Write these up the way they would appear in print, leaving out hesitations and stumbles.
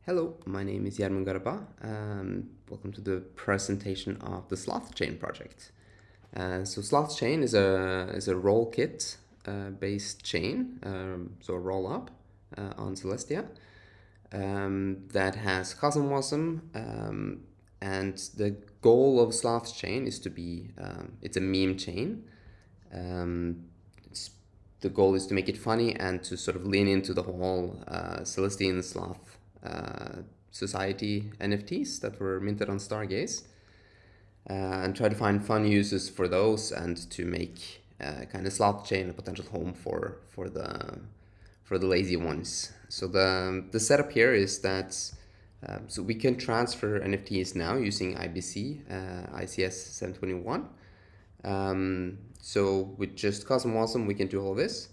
Hello, my name is Yarmun Garba. Welcome to the presentation of the SlothChain project. So SlothChain is a roll kit based chain, so a roll up on Celestia that has CosmWasm, and the goal of SlothChain is to be it's a meme chain. The goal is to make it funny and to sort of lean into the whole Celestian sloth society NFTs that were minted on Stargaze, and try to find fun uses for those and to make kind of SlothChain a potential home for the lazy ones. So the setup here is that so we can transfer NFTs now using IBC ICS 721. So with just CosmWasm we can do all this.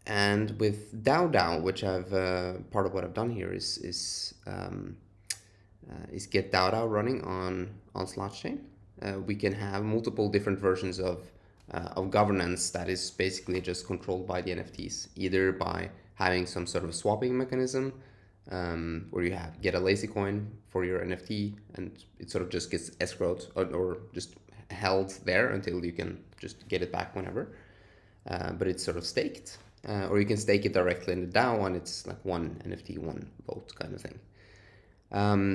And with DAO, which I've part of what I've done here is get DAO running on SlothChain. We can have multiple different versions of governance that is basically just controlled by the NFTs, either by having some sort of swapping mechanism where you get a lazy coin for your NFT and it sort of just gets escrowed or just held there until you can just get it back whenever, but it's sort of staked. Or you can stake it directly in the DAO and it's like one NFT, one vote kind of thing.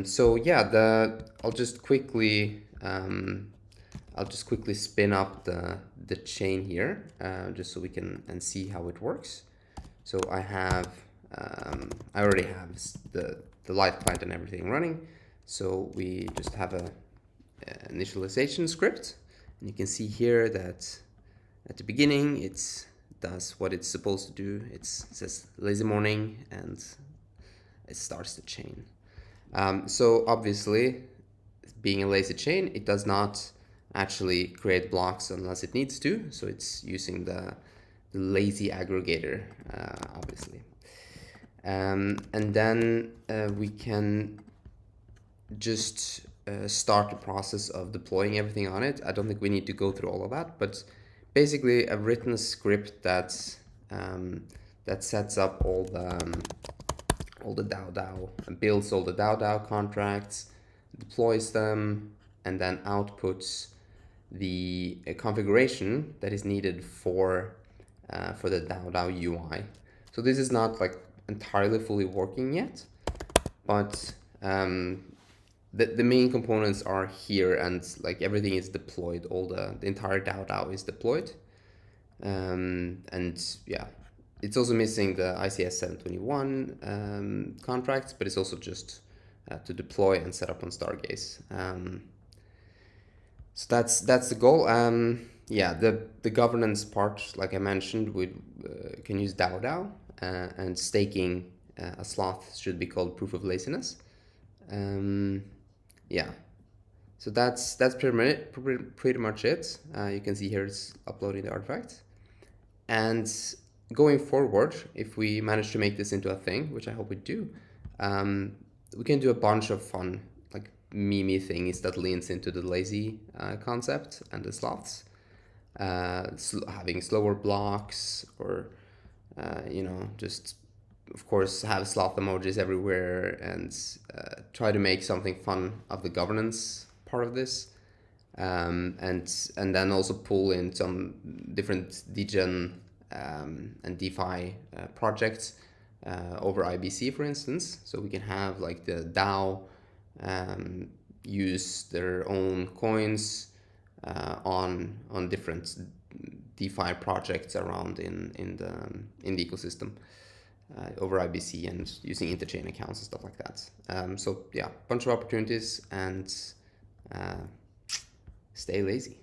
So yeah, I'll just quickly spin up the chain here just so we can see how it works. So I already have the light client and everything running. So we just have a initialization script, and you can see here that at the beginning does what it's supposed to do. It says lazy morning and it starts the chain. So obviously, being a lazy chain, it does not actually create blocks unless it needs to. So it's using the lazy aggregator, obviously. And then we can just start the process of deploying everything on it. I don't think we need to go through all of that, but basically I've written a script that sets up all the DAO and builds all the DAO contracts, deploys them, and then outputs the configuration that is needed for the DAO UI. So this is not like entirely fully working yet, but the main components are here, and like everything is deployed. All the entire DAO is deployed, and yeah, it's also missing the ICS 721 contracts, but it's also just to deploy and set up on Stargaze. So that's the goal. Yeah, the governance part, like I mentioned, we can use DAO, and staking a sloth should be called proof of laziness. Yeah, so that's pretty much it. You can see here it's uploading the artifact. And going forward, if we manage to make this into a thing, which I hope we do, we can do a bunch of fun, like meme things that leans into the lazy concept and the sloths. Having slower blocks, or just of course have sloth emojis everywhere, and try to make something fun of the governance part of this, and then also pull in some different degen and DeFi projects over IBC, for instance, so we can have like the DAO use their own coins on different DeFi projects around in the ecosystem. Over IBC and using interchain accounts and stuff like that. So yeah, bunch of opportunities, and stay lazy.